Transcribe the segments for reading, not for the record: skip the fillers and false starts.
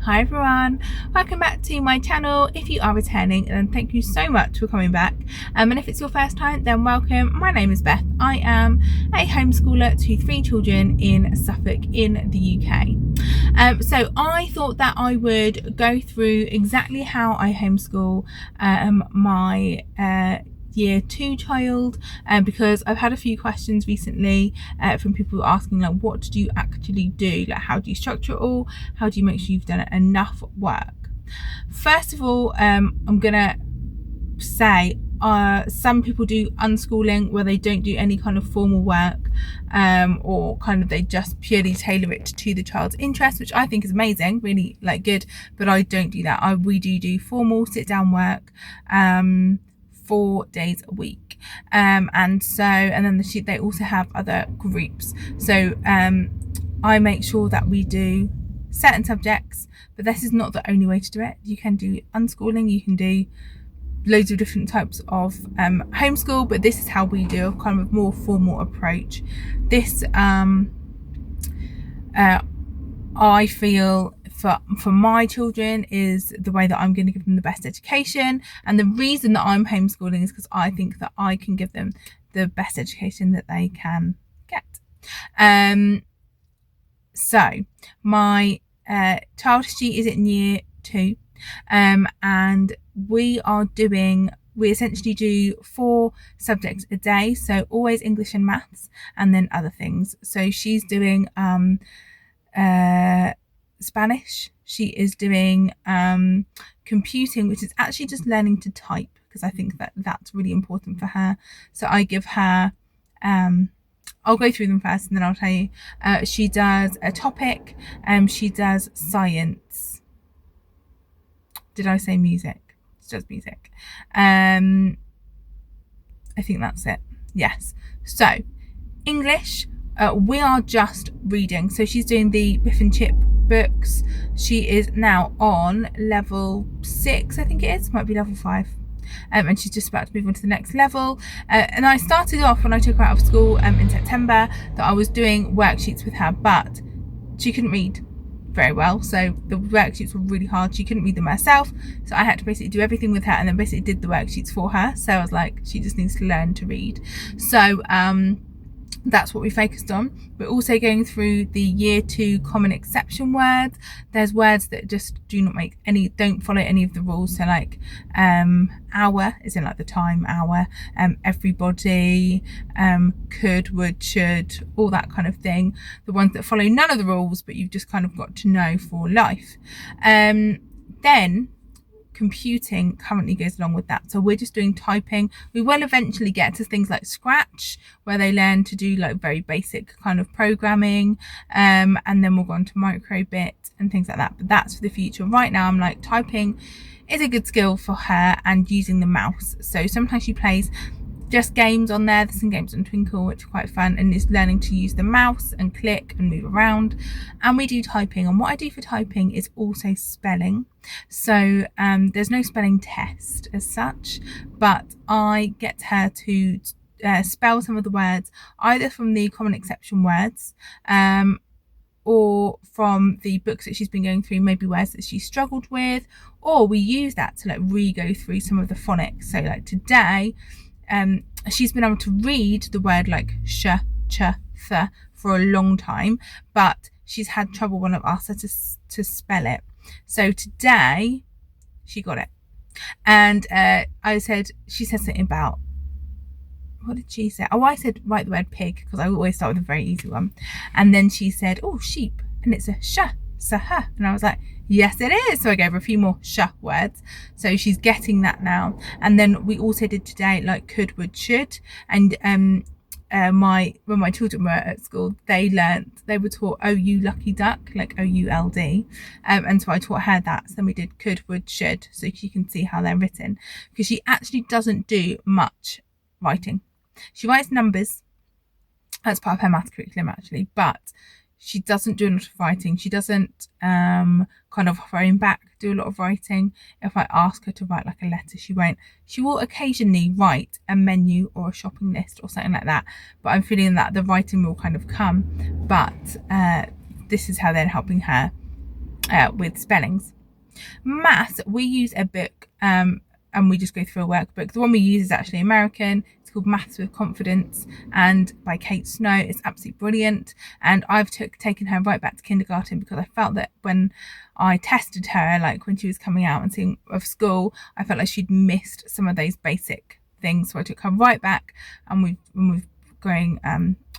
Hi everyone, welcome back to my channel. If you are returning, then thank you so much for coming back, and if it's your first time, then welcome. My name is Beth. I am a homeschooler to 3 children in Suffolk in the UK. So I thought that I would go through exactly how I homeschool my year 2 child, because I've had a few questions recently from people asking, like, what do you actually do, like how do you structure it all, how do you make sure you've done enough work. First of all, I'm gonna say some people do unschooling where they don't do any kind of formal work, or kind of they just purely tailor it to the child's interest, which I think is amazing, really like good, but I don't do that. We do formal sit down work 4 days a week, and then they also have other groups. So I make sure that we do certain subjects, but this is not the only way to do it. You can do unschooling, you can do loads of different types of homeschool, but this is how we do a kind of more formal approach. This I feel for my children is the way that I'm going to give them the best education, and the reason that I'm homeschooling is because I think that I can give them the best education that they can get. So my child, she is in year 2, and we essentially do 4 subjects a day, so always English and maths, and then other things. So she's doing Spanish, she is doing computing, which is actually just learning to type, because I think that that's really important for her. So I give her I'll go through them first and then I'll tell you. She does a topic, she does science. Did I say music? She does music. I think that's it. Yes. So English, we are just reading. So she's doing the Biff and Chip books. She is now on level 6, I think it is, might be level 5. And she's just about to move on to the next level. And I started off when I took her out of school in September that I was doing worksheets with her, but she couldn't read very well, so the worksheets were really hard. She couldn't read them herself, so I had to basically do everything with her and then basically did the worksheets for her. So I was like, she just needs to learn to read. So that's what we focused on. We're also going through the year 2 common exception words. There's words that just don't follow any of the rules. So like hour, is in like the time hour, everybody, could, would, should, all that kind of thing. The ones that follow none of the rules, but you've just kind of got to know for life. Then computing currently goes along with that, so we're just doing typing. We will eventually get to things like Scratch, where they learn to do like very basic kind of programming, and then we'll go on to microbit and things like that, but that's for the future. Right now I'm like, typing is a good skill for her, and using the mouse. So sometimes she plays just games on there. There's some games on Twinkle which are quite fun, and is learning to use the mouse and click and move around. And we do typing, and what I do for typing is also spelling. So there's no spelling test as such, but I get her to spell some of the words either from the common exception words, or from the books that she's been going through, maybe words that she struggled with, or we use that to like re-go through some of the phonics. So like today, she's been able to read the word like sh, ch, th for a long time, but she's had trouble when I've asked her to spell it. So today she got it, and she said something about, what did she say? Oh, I said write the word pig, because I always start with a very easy one, and then she said, oh, sheep, and it's a sh, sah, and I was like, yes it is. So I gave her a few more sh words, so she's getting that now. And then we also did today like could, would, should, and when my children were at school, they were taught OU lucky duck, like OULD, and so I taught her that. So then we did could, would, should, so she can see how they're written, because she actually doesn't do much writing. She writes numbers, that's part of her math curriculum actually, but she doesn't do a lot of writing. She doesn't kind of phone back do a lot of writing. If I ask her to write like a letter, she won't. She will occasionally write a menu or a shopping list or something like that, but I'm feeling that the writing will kind of come. But this is how they're helping her with spellings. Maths, we use a book, and we just go through a workbook. The one we use is actually American. It's called Maths with Confidence, and by Kate Snow. It's absolutely brilliant. And I've taken her right back to kindergarten, because I felt that when I tested her, like when she was coming out and seeing of school, I felt like she'd missed some of those basic things. So I took her right back, and we've going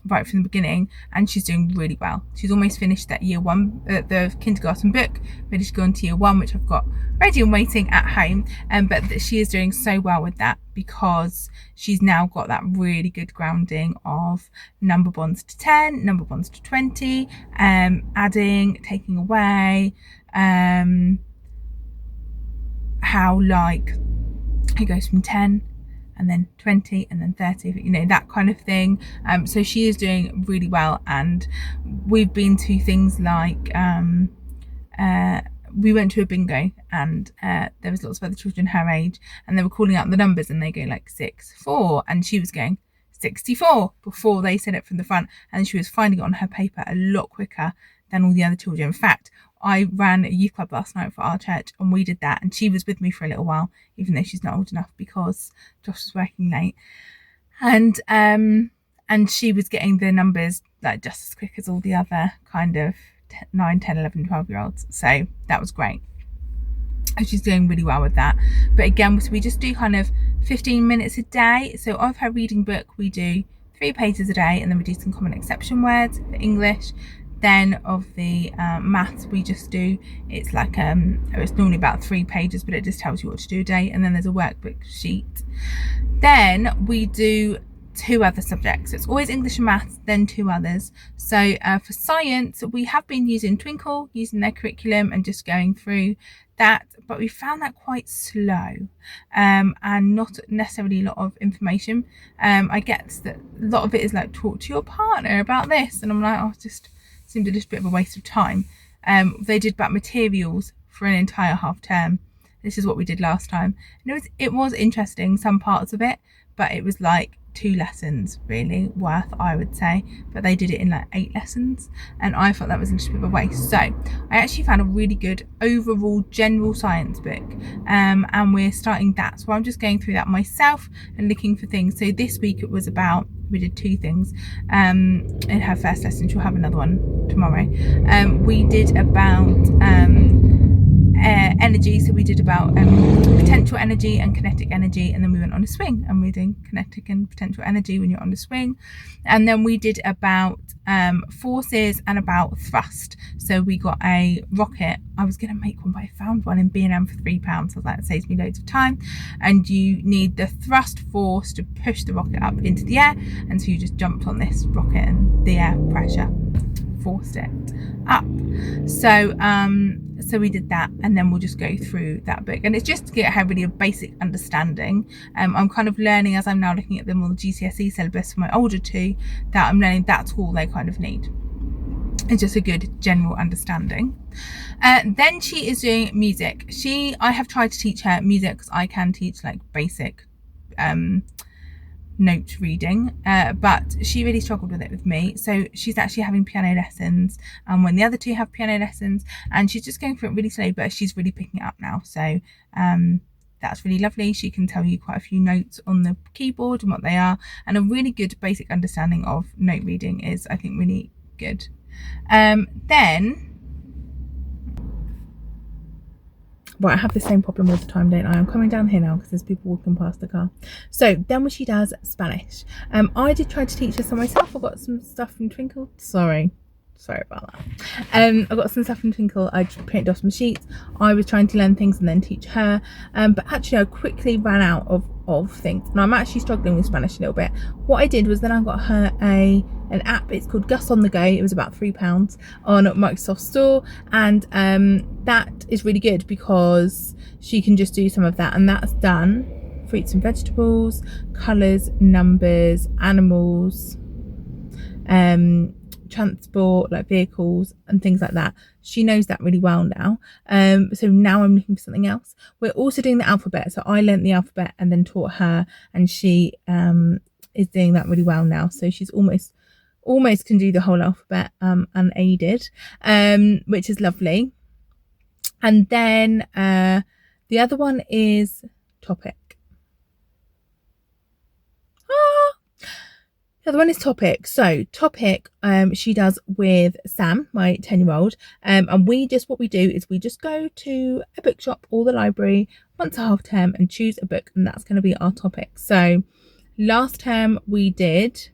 right from the beginning, and she's doing really well. She's almost finished that year one, the kindergarten book, ready to go into year one, which I've got ready and waiting at home. But she is doing so well with that, because she's now got that really good grounding of number bonds to 10, number bonds to 20, adding, taking away, how like it goes from 10 and then 20 and then 30, you know, that kind of thing. So she is doing really well, and we've been to things like we went to a bingo, and there was lots of other children her age, and they were calling out the numbers, and they go like 6, 4, and she was going 64 before they said it from the front, and she was finding it on her paper a lot quicker than all the other children. In fact, I ran a youth club last night for our church, and we did that, and she was with me for a little while, even though she's not old enough, because Josh was working late, and she was getting the numbers like just as quick as all the other kind of 9, 10, 11, 12-year-olds. So that was great, and she's doing really well with that. But again, so we just do kind of 15 minutes a day. So of her reading book, we do 3 pages a day, and then we do some common exception words for English. Then of the maths, we just do, it's like it's normally about 3 pages, but it just tells you what to do a day, and then there's a workbook sheet. Then we do 2 other subjects. So it's always English and maths, then 2 others. So for science, we have been using Twinkle, using their curriculum and just going through that, but we found that quite slow, and not necessarily a lot of information. I get that a lot of it is like, talk to your partner about this, and I'm like, oh, just seemed a little bit of a waste of time. They did back materials for an entire half term. This is what we did last time, and it was interesting, some parts of it, but it was like 2 lessons really worth, I would say, but they did it in like 8 lessons, and I thought that was a little bit of a waste. So I actually found a really good overall general science book, and we're starting that. So I'm just going through that myself and looking for things. So this week it was about, we did 2 things in her first lesson. She'll have another one tomorrow. We did about energy, so we did about potential energy and kinetic energy, and then we went on a swing, and we're doing kinetic and potential energy when you're on the swing. And then we did about forces and about thrust. So we got a rocket. I was going to make one, but I found one in B&M for £3, so that saves me loads of time. And you need the thrust force to push the rocket up into the air, and so you just jumped on this rocket, and the air pressure forced it up. So we did that, and then we'll just go through that book, and it's just to get her really a basic understanding. I'm kind of learning, as I'm now looking at them on the GCSE syllabus for my older 2, that I'm learning that's all they kind of need. It's just a good general understanding. Then she is doing music. I have tried to teach her music, because I can teach like basic note reading, but she really struggled with it with me. So she's actually having piano lessons, and when the other 2 have piano lessons, and she's just going through it really slowly, but she's really picking it up now. So that's really lovely. She can tell you quite a few notes on the keyboard and what they are, and a really good basic understanding of note reading is, I think, really good. Then Right, I have the same problem all the time, don't I? I'm coming down here now because there's people walking past the car. So then when she does Spanish, I did try to teach her some myself. I got some stuff from Twinkle. Sorry about that. I got some stuff from Twinkle. I printed off some sheets. I was trying to learn things and then teach her, but actually I quickly ran out of things, and I'm actually struggling with Spanish a little bit. What I did was then I got her an app. It's called Gus on the Go. It was about £3 on Microsoft Store, and that is really good because she can just do some of that, and that's done fruits and vegetables, colours, numbers, animals, transport, like vehicles and things like that. She knows that really well now. So now I'm looking for something else. We're also doing the alphabet. So I learnt the alphabet and then taught her, and she is doing that really well now. So she's almost can do the whole alphabet unaided, which is lovely. And then the other one is Topic. The other one is Topic. So Topic, she does with Sam, my 10-year-old. And what we do is we just go to a bookshop or the library once a half term and choose a book, and that's going to be our topic. So last term we did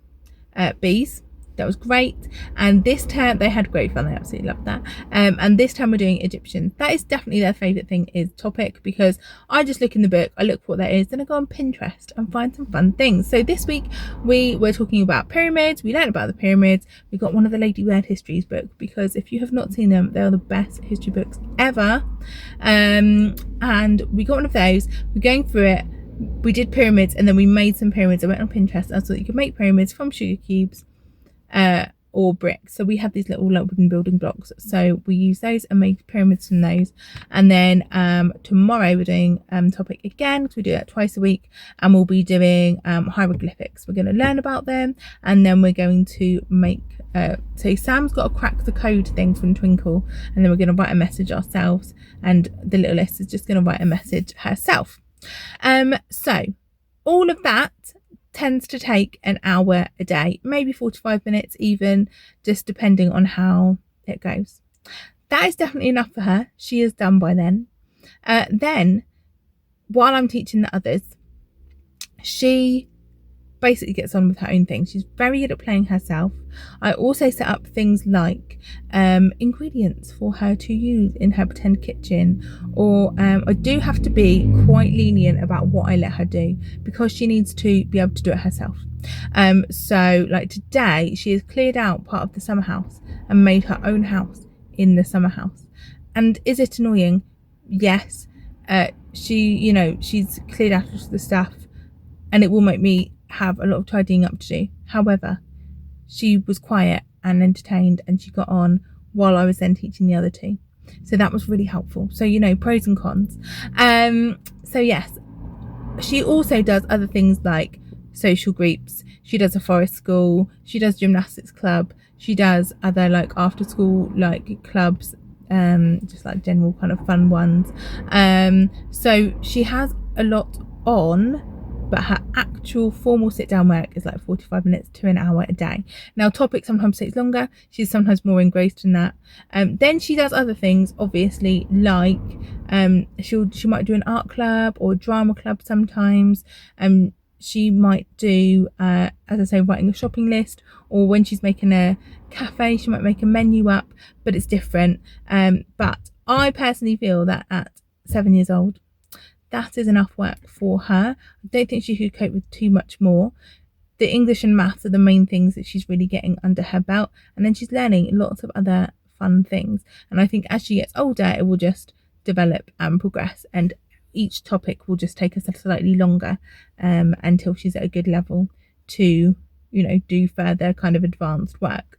bees. That was great. And this term they had great fun. They absolutely loved that. And this time we're doing Egyptians. That is definitely their favourite thing, is Topic, because I just look in the book, I look for what that is, then I go on Pinterest and find some fun things. So this week we were talking about pyramids. We learned about the pyramids. We got one of the Lady Bird Histories book, because if you have not seen them, they are the best history books ever. And we got one of those. We're going through it. We did pyramids, and then we made some pyramids. I went on Pinterest and I saw that you could make pyramids from sugar cubes or bricks. So we had these little wooden building blocks, so we used those and made pyramids from those. And then tomorrow we're doing Topic again, because we do that twice a week, and we'll be doing hieroglyphics. We're going to learn about them, and then we're going to make so Sam's got a crack the code thing from Twinkle, and then we're going to write a message ourselves, and the little list is just going to write a message herself. So all of that tends to take an hour a day, maybe 45 minutes even, just depending on how it goes. That is definitely enough for her. She is done by then. Then while I'm teaching the others, she basically gets on with her own thing. She's very good at playing herself. I also set up things like ingredients for her to use in her pretend kitchen, or I do have to be quite lenient about what I let her do, because she needs to be able to do it herself. So like today she has cleared out part of the summer house and made her own house in the summer house. And is it annoying? Yes. She's cleared out the stuff, and it will make me have a lot of tidying up to do. However, she was quiet and entertained, and she got on while I was then teaching the other two. So that was really helpful. So, pros and cons. So yes, she also does other things like social groups. She does a forest school. She does gymnastics club. She does other like after school like clubs, just like general kind of fun ones. So she has a lot on, but her actual formal sit down work is like 45 minutes to an hour a day. Now Topic sometimes takes longer. She's sometimes more engrossed in that. Then she does other things, obviously, like she might do an art club or a drama club sometimes. She might do, as I say, writing a shopping list, or when she's making a cafe, she might make a menu up, but it's different. But I personally feel that at 7 years old, that is enough work for her. I don't think she could cope with too much more. The English and maths are the main things that she's really getting under her belt, and then she's learning lots of other fun things. And I think as she gets older, it will just develop and progress, and each topic will just take us slightly longer until she's at a good level to do further kind of advanced work.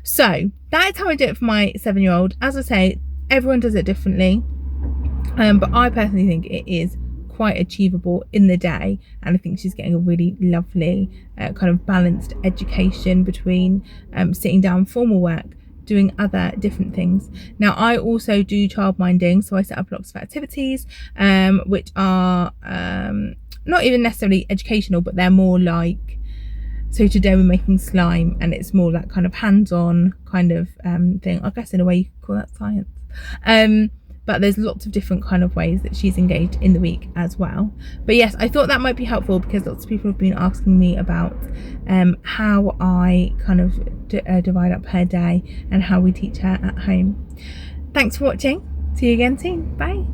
So that is how I do it for my 7-year-old. As I say, everyone does it differently. But I personally think it is quite achievable in the day, and I think she's getting a really lovely kind of balanced education between sitting down formal work, doing other different things. Now I also do childminding, so I set up lots of activities which are not even necessarily educational, but they're more like, so today we're making slime, and it's more that kind of hands-on kind of thing. I guess in a way you could call that science. But there's lots of different kind of ways that she's engaged in the week as well. But yes, I thought that might be helpful, because lots of people have been asking me about how I kind of divide up her day and how we teach her at home. Thanks for watching. See you again soon. Bye.